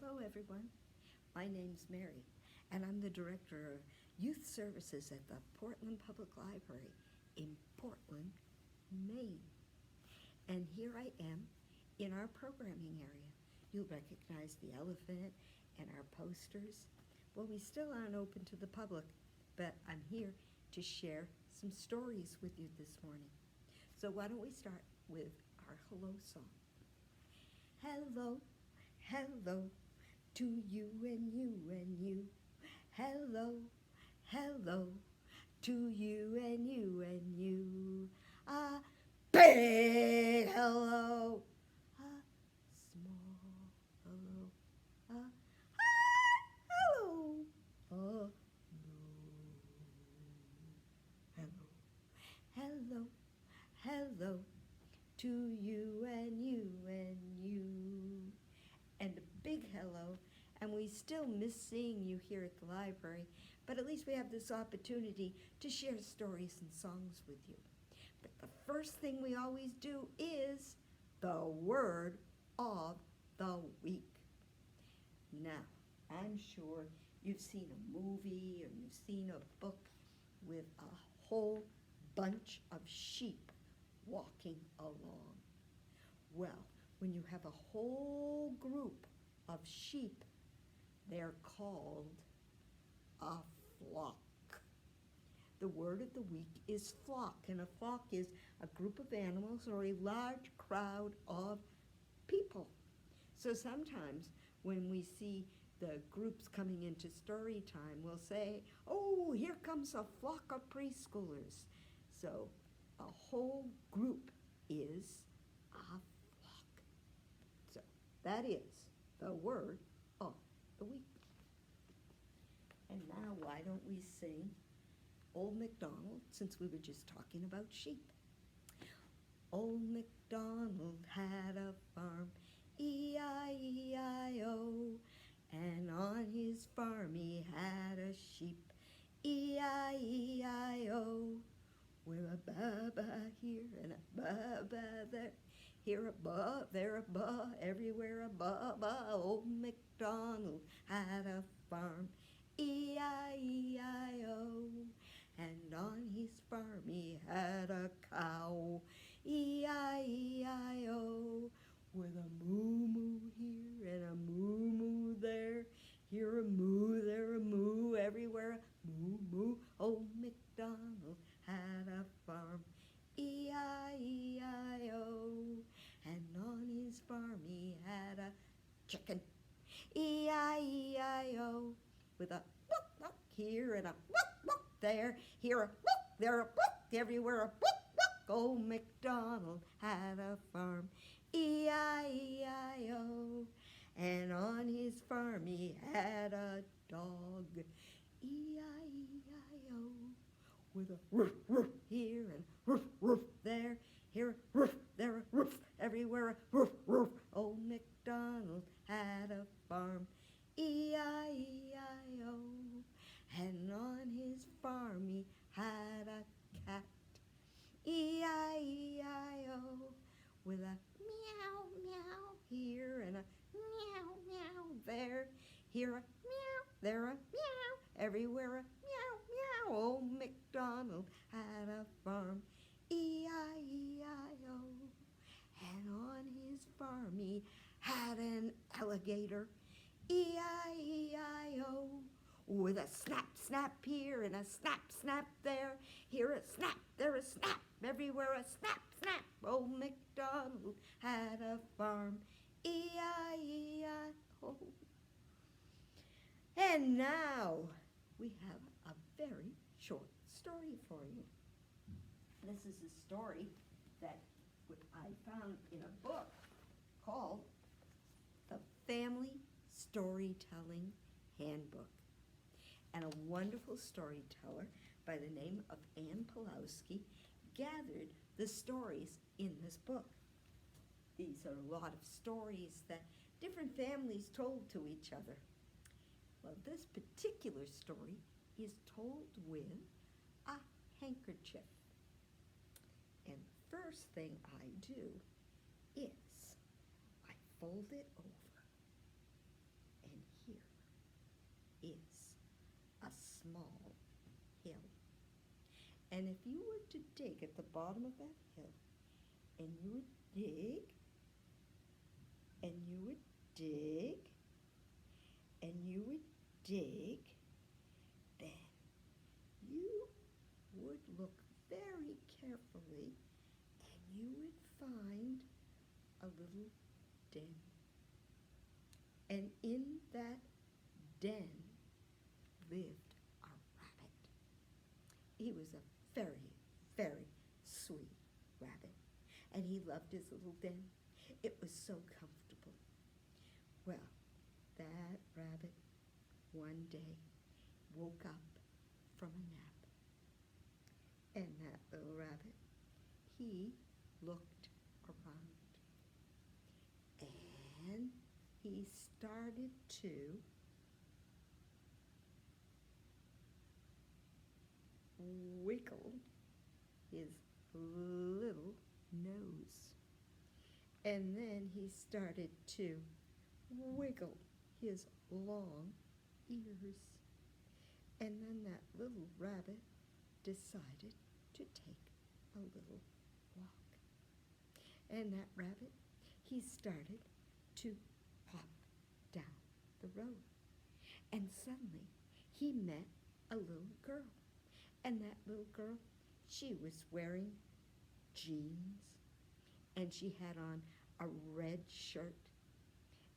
Hello, everyone. My name's Mary, and I'm the Director of Youth Services at the Portland Public Library in Portland, Maine. And here I am in our programming area. You'll recognize the elephant and our posters. Well, we still aren't open to the public, but I'm here to share some stories with you this morning. So why don't we start with our hello song. Hello, hello, to you and you and you. Hello, hello, to you and you and you. A big hello, a small hello, a high hello, a low hello. Hello, hello, to you and you and you. And a big hello, and we still miss seeing you here at the library, but at least we have this opportunity to share stories and songs with you. But the first thing we always do is the word of the week. Now, I'm sure you've seen a movie or you've seen a book with a whole bunch of sheep walking along. Well, when you have a whole group of sheep, they're called a flock. The word of the week is flock, and a flock is a group of animals or a large crowd of people. So sometimes when we see the groups coming into story time, we'll say, oh, here comes a flock of preschoolers. So a whole group is a flock. So that is the word of the week. And now why don't we sing Old MacDonald, since we were just talking about sheep. Old MacDonald had a farm, E-I-E-I-O, and on his farm he had a sheep, E-I-E-I-O, with a ba-ba here and a ba-ba there. Here a ba, there a ba, everywhere a ba-ba. Old MacDonald had a farm, E-I-E-I-O, and on his farm he had a cow, E-I-E-I-O, with a moo-moo here and a moo-moo there. Here a moo, there a moo, everywhere a moo-moo. Old MacDonald had a farm, E-I-E-I-O, and on his farm he had a chicken, E-I-E-I-O, with a whoop whoop here and a whoop whoop there. Here a whoop, there a whoop, everywhere a whoop whoop. Old MacDonald had a farm, E-I-E-I-O, and on his farm he had a dog, E-I-E-I-O, with a roof, roof here and roof, roof there. Here a roof, there a roof, everywhere a roof, roof. Old MacDonald had a farm, E-I-E-I-O, and on his farm he had a cat, E-I-E-I-O, with a meow, meow here and a meow, meow there. Here a meow, there a meow, everywhere a meow, meow. Old MacDonald had a farm, E-I-E-I-O, and on his farm he had an alligator, E-I-E-I-O, with a snap, snap here and a snap, snap there. Here a snap, there a snap, everywhere a snap, snap. Old MacDonald had a farm, E-I-E-I-O. And now we have a very short story for you. This is a story that I found in a book called The Family Storytelling Handbook. And a wonderful storyteller by the name of Anne Pulowski gathered the stories in this book. These are a lot of stories that different families told to each other. Well, this particular story is told with a handkerchief. And the first thing I do is I fold it over small hill. And if you were to dig at the bottom of that hill, and you would dig, and you would dig, and you would dig, then you would look very carefully, and you would find a little den. And in that den lived a rabbit. He was a very, very sweet rabbit, and he loved his little den. It was so comfortable. Well, that rabbit one day woke up from a nap, and that little rabbit, he looked around, and he started to wiggle his little nose. And then he started to wiggle his long ears. And then that little rabbit decided to take a little walk. And that rabbit, he started to hop down the road. And suddenly he met a little girl. And that little girl, she was wearing jeans, and she had on a red shirt.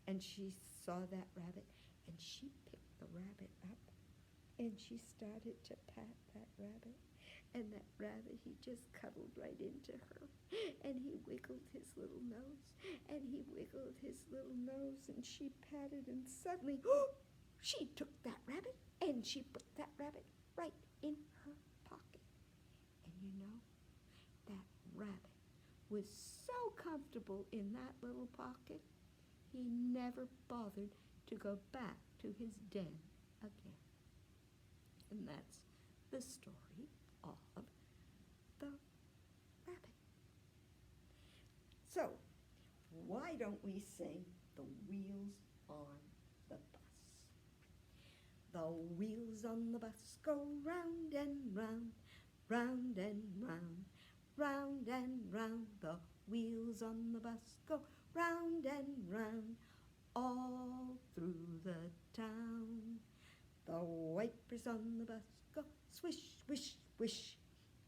And she saw that rabbit, and she picked the rabbit up, and she started to pat that rabbit. And that rabbit, he just cuddled right into her, and he wiggled his little nose, and he wiggled his little nose, and she patted, and suddenly, she took that rabbit, and she put that rabbit right in her pocket. And you know, that rabbit was so comfortable in that little pocket, he never bothered to go back to his den again. And that's the story of the rabbit. So, why don't we sing The Wheels on the Bus? The wheels on the bus go round and round, round and round, round and round. The wheels on the bus go round and round, all through the town. The wipers on the bus go swish, swish, swish,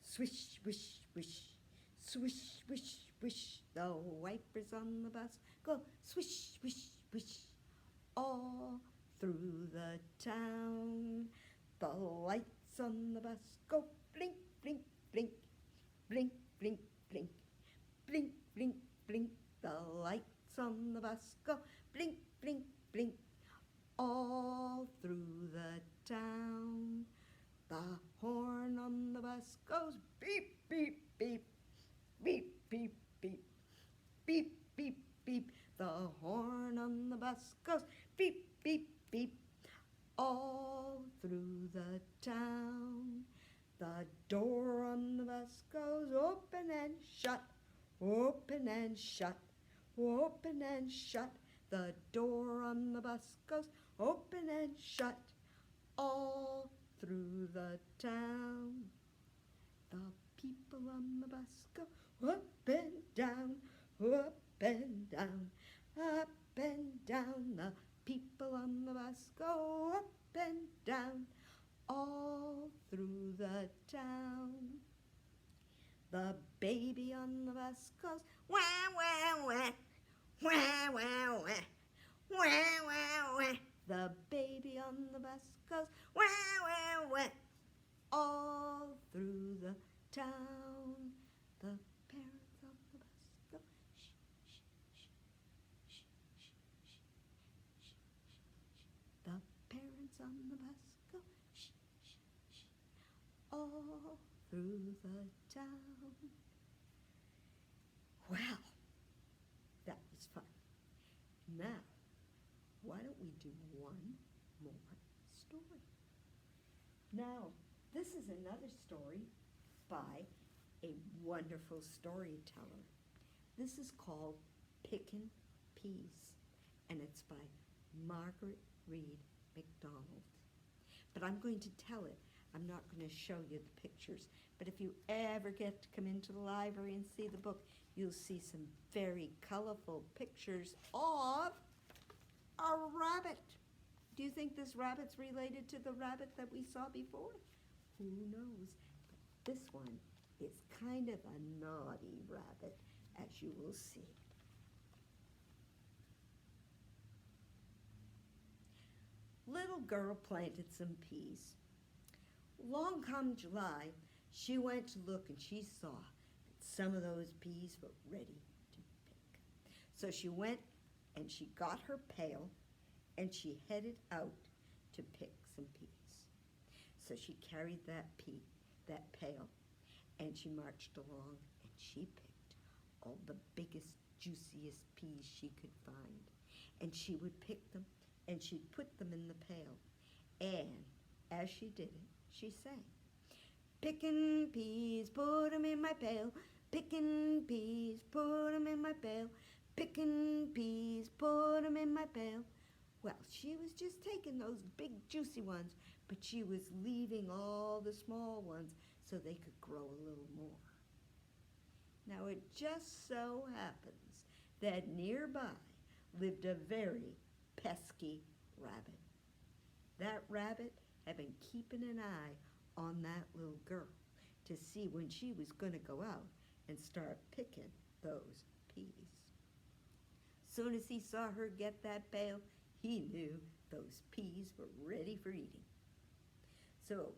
swish, swish, swish, swish, swish, swish. The wipers on the bus go swish, swish, swish, all through the town. The lights on the bus go blink, blink, blink, blink, blink, blink, blink, blink, blink. The lights on the bus go blink, blink, blink, all through the town. The horn on the bus goes beep, beep, beep, beep, beep, beep, beep, beep, beep. The horn on the bus goes beep, beep, beep, all through the town. The door on the bus goes open and shut, open and shut, open and shut. The door on the bus goes open and shut, all through the town. The people on the bus go up and down, up and down, up and down. The people on the bus go up and down, all through the town. The baby on the bus goes wah, wah, wah, wah, wah, wah, wah, wah, wah. The baby on the bus goes wah, wah, wah, all through the town. The parents on the bus go shh, shh, shh, shh, shh, shh, shh, shh. The parents on the bus go shh, shh, shh, all through the town. Well, that was fun. Now, why don't we do one more story? Now, this is another story by a wonderful storyteller. This is called Pickin' Peas, and it's by Margaret Reed MacDonald. but I'm going to tell it. I'm not going to show you the pictures. But if you ever get to come into the library and see the book, you'll see some very colorful pictures of a rabbit. Do you think this rabbit's related to the rabbit that we saw before? Who knows? But this one is kind of a naughty rabbit, as you will see. Little girl planted some peas. Long come July, she went to look and she saw that some of those peas were ready to pick. So she went and she got her pail and she headed out to pick some peas. So she carried that pail, and she marched along and she picked all the biggest, juiciest peas she could find. And she would pick them and she'd put them in the pail. And as she did it, she sang, "Pickin' peas, put 'em in my pail. Pickin' peas, put 'em in my pail. Pickin' peas, put 'em in my pail." Well, she was just taking those big juicy ones, but she was leaving all the small ones so they could grow a little more. Now it just so happens that nearby lived a very pesky rabbit. That rabbit had been keeping an eye on that little girl to see when she was going to go out and start picking those peas. Soon as he saw her get that pail, he knew those peas were ready for eating. So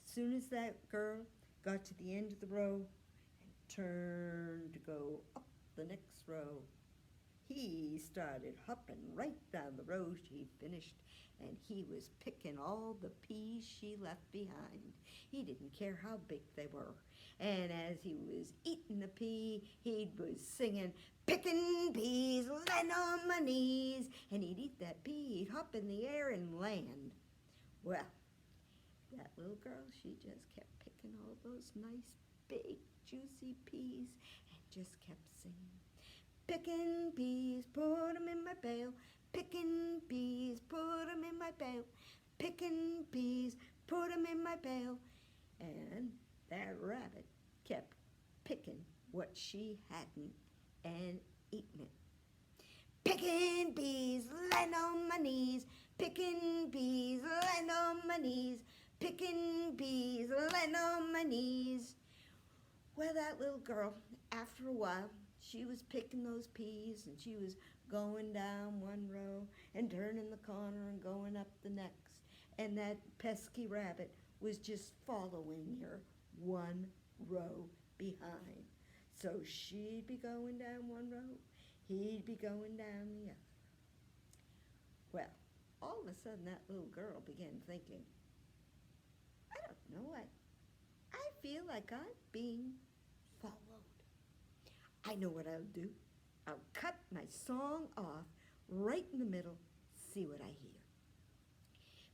as soon as that girl got to the end of the row and turned to go up the next row, he started hopping right down the row she finished, and he was picking all the peas she left behind. He didn't care how big they were. And as he was eating the pea, he was singing, "Picking peas, land on my knees." And he'd eat that pea, he'd hop in the air and land. Well, that little girl, she just kept picking all those nice, big, juicy peas and just kept singing, "Picking peas, put 'em in my pail. Picking peas, put 'em in my pail. Picking peas, put 'em in my pail." And that rabbit kept picking what she hadn't and eating it. "Picking peas, land on my knees. Picking peas, land on my knees. Picking peas, land on my knees." Well, that little girl, after a while, she was picking those peas and she was going down one row and turning the corner and going up the next. And that pesky rabbit was just following her one row behind. So she'd be going down one row, he'd be going down the other. Well, all of a sudden that little girl began thinking, "I don't know, I feel like I'm being followed. I know what I'll do. I'll cut my song off right in the middle, see what I hear.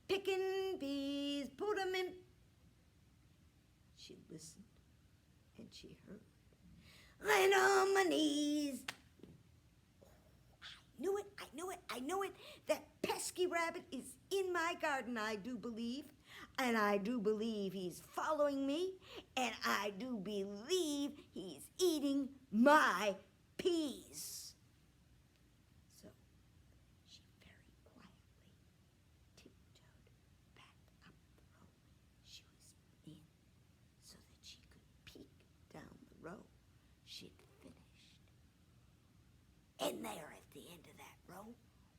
Picking peas, put 'em in." She listened and she heard, "Land on my knees." I knew it, I knew it, I knew it. That pesky rabbit is in my garden, I do believe. And I do believe he's following me. And I do believe he's eating my peas. So she very quietly tiptoed back up the row she was in so that she could peek down the row she'd finished. And there at the end of that row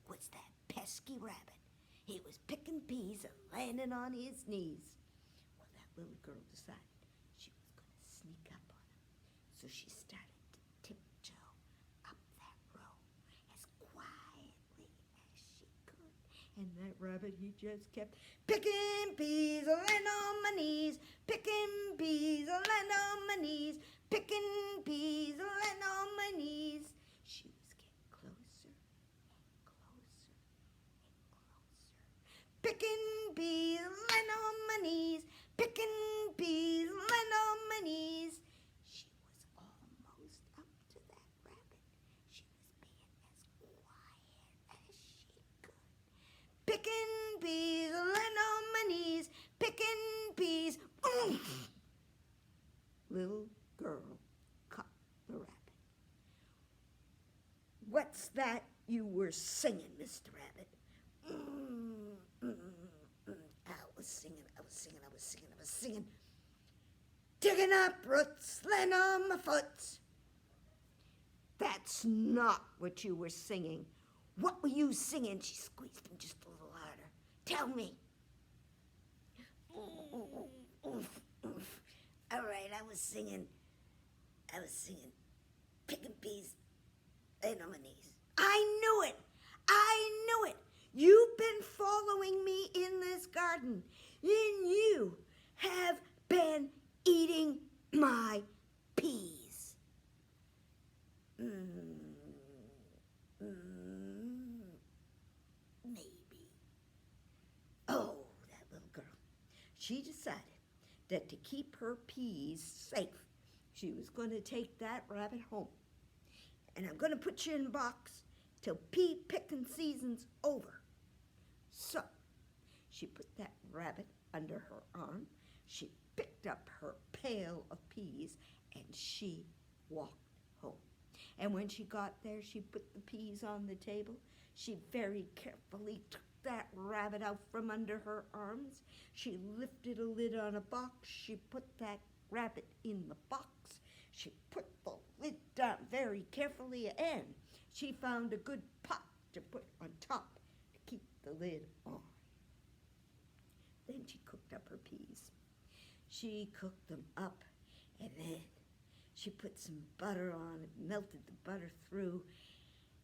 was that pesky rabbit. He was picking peas and landing on his knees. Well, that little girl decided she was going to sneak up on him. So she started to tiptoe up that row as quietly as she could. And that rabbit, he just kept picking peas, land on my knees. Picking peas, land on my knees. Picking peas, land on my knees. She was getting closer and closer and closer. Picking peas, land on my knees. Picking peas, land on my knees. She was almost up to that rabbit. She was being as quiet as she could. Picking peas, land on my knees. singing, Mr. Rabbit. I was singing. Digging up roots, laying on my foot. That's not what you were singing. What were you singing? She squeezed him just a little harder. Tell me. All right, I was singing picking peas, laying on my knees. I knew it. You've been following me in this garden, and you have been eating my peas. Maybe. Oh, that little girl. She decided that to keep her peas safe, she was going to take that rabbit home. And I'm going to put you in a box till pea picking season's over. So, she put that rabbit under her arm. She picked up her pail of peas, and she walked home. And when she got there, she put the peas on the table. She very carefully took that rabbit out from under her arms. She lifted a lid on a box. She put that rabbit in the box. She put the lid down very carefully, and she found a good pot to put on top to keep the lid on. Then she cooked up her peas. She cooked them up, and then she put some butter on it, melted the butter through,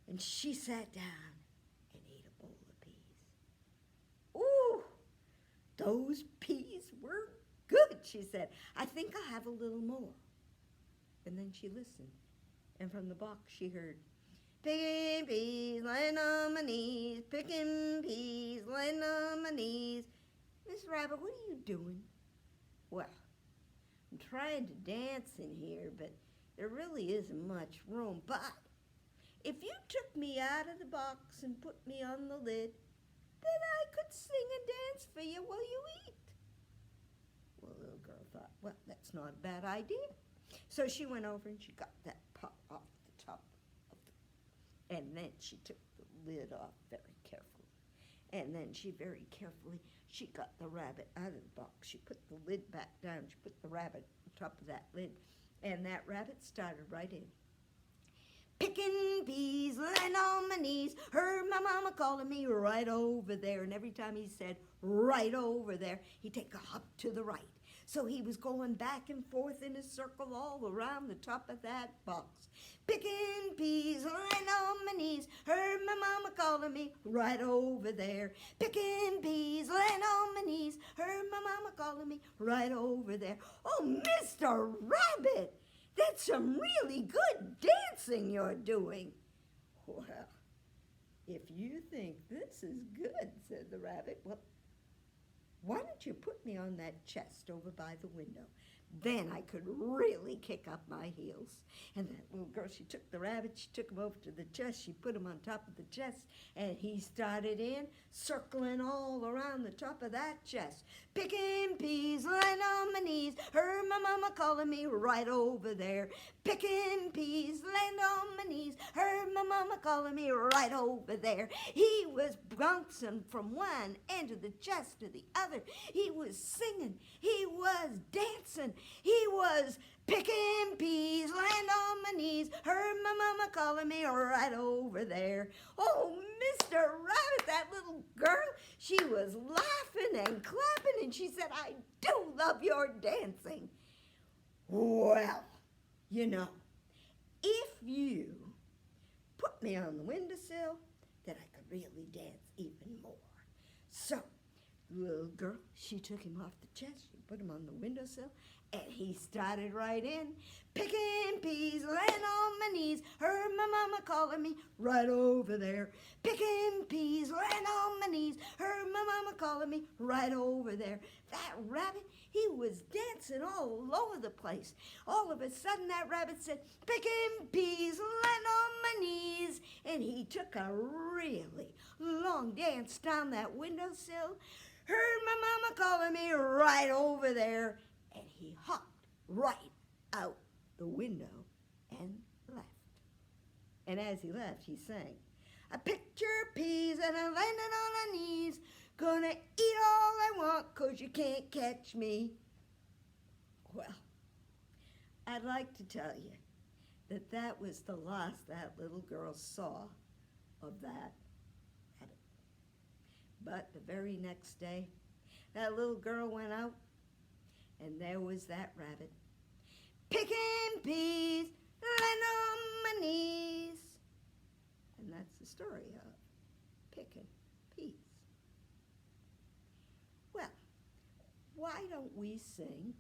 and she sat down and ate a bowl of peas. Ooh, those peas were good, she said. I think I'll have a little more. And then she listened, and from the box she heard, picking peas, lying on my knees, picking peas, lying on my knees. Miss Rabbit, what are you doing? Well, I'm trying to dance in here, but there really isn't much room. But if you took me out of the box and put me on the lid, then I could sing and dance for you while you eat. Well, the little girl thought, well, that's not a bad idea. So she went over and she got that pot off the top of the, and then she took the lid off very carefully. And then she she got the rabbit out of the box. She put the lid back down. She put the rabbit on top of that lid, and that rabbit started right in. Picking peas, lying on my knees, heard my mama calling me right over there. And every time he said right over there, he'd take a hop to the right. So he was going back and forth in a circle all around the top of that box. Picking peas, lying on my knees, heard my mama calling me right over there. Picking peas, lying on my knees, heard my mama calling me right over there. Oh, Mr. Rabbit, that's some really good dancing you're doing. Well, if you think this is good, said the rabbit, well, why don't you put me on that chest over by the window? Then I could really kick up my heels. And that little girl, she took the rabbit, she took him over to the chest, she put him on top of the chest, and he started in, circling all around the top of that chest. Picking peas, lying on my knees, heard my mama calling me right over there. Picking peas, lying on my knees, heard my mama calling me right over there. He was bouncing from one end of the chest to the other. He was singing, he was dancing, he was picking peas, lying on my knees, heard my mama calling me right over there. Oh, Mr. Rabbit, that little girl, she was laughing and clapping, and she said, I do love your dancing. Well, you know, if you put me on the windowsill, then I could really dance even more. So, the little girl, she took him off the chest, she put him on the windowsill, and he started right in, picking peas, laying on my knees, heard my mama calling me right over there. Picking peas, laying on my knees, heard my mama calling me right over there. That rabbit, he was dancing all over the place. All of a sudden, that rabbit said, picking peas, laying on my knees. And he took a really long dance down that windowsill, heard my mama calling me right over there. And he hopped right out the window and left. And as he left, he sang, I picked your peas and I landed on my knees. Gonna eat all I want 'cause you can't catch me. Well, I'd like to tell you that that was the last that little girl saw of that rabbit. But the very next day, that little girl went out, and there was that rabbit, picking peas, lying on my knees. And that's the story of picking peas. Well, why don't we sing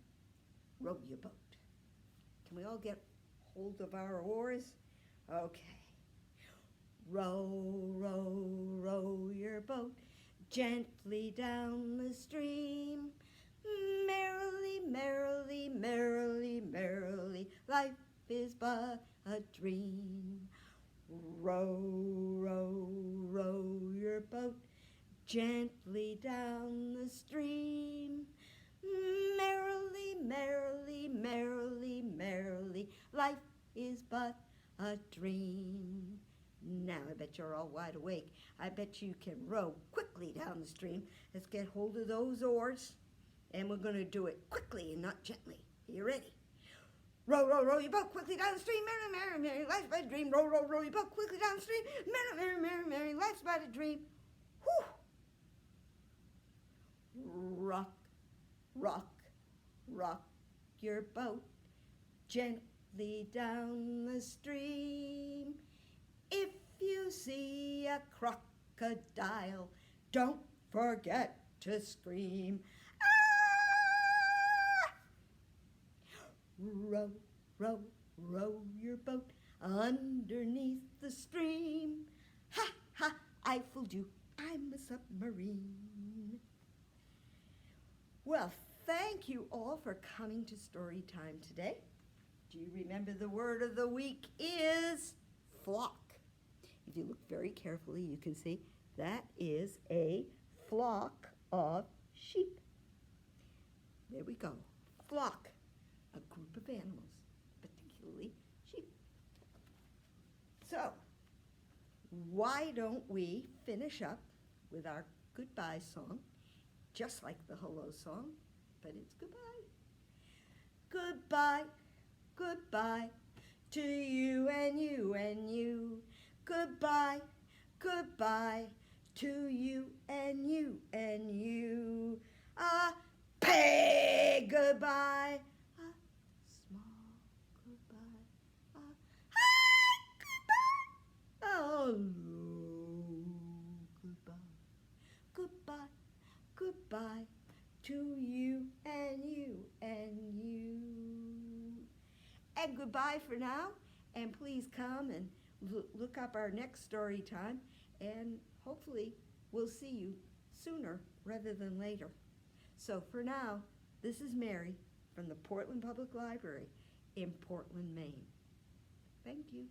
Row Your Boat? Can we all get hold of our oars? Okay. Row, row, row your boat gently down the stream. Merrily, merrily, merrily, merrily, life is but a dream. Row, row, row your boat gently down the stream. Merrily, merrily, merrily, merrily, life is but a dream. Now I bet you're all wide awake. I bet you can row quickly down the stream. Let's get hold of those oars, and we're going to do it quickly and not gently. Are you ready? Row, row, row your boat quickly down the stream. Merry, merry, merry, life's but a dream. Row, row, row your boat quickly down the stream. Merry, merry, merry, merry, life's but a dream. Whew! Rock, rock, rock your boat gently down the stream. If you see a crocodile, don't forget to scream. Ah! Row, row, row your boat underneath the stream. Ha, ha, I fooled you, I'm a submarine. Well, thank you all for coming to story time today. Do you remember the word of the week is flock? If you look very carefully, you can see that is a flock of sheep. There we go. Flock, a group of animals, particularly sheep. So, why don't we finish up with our goodbye song, just like the hello song, but it's goodbye. Goodbye, goodbye to you and you and you. Goodbye, goodbye to you and you and you. A big goodbye, a small goodbye, a high goodbye, a low goodbye. Goodbye, goodbye to you and you and you. And goodbye for now, and please come and look up our next story time, and hopefully we'll see you sooner rather than later. So for now, this is Mary from the Portland Public Library in Portland, Maine. Thank you.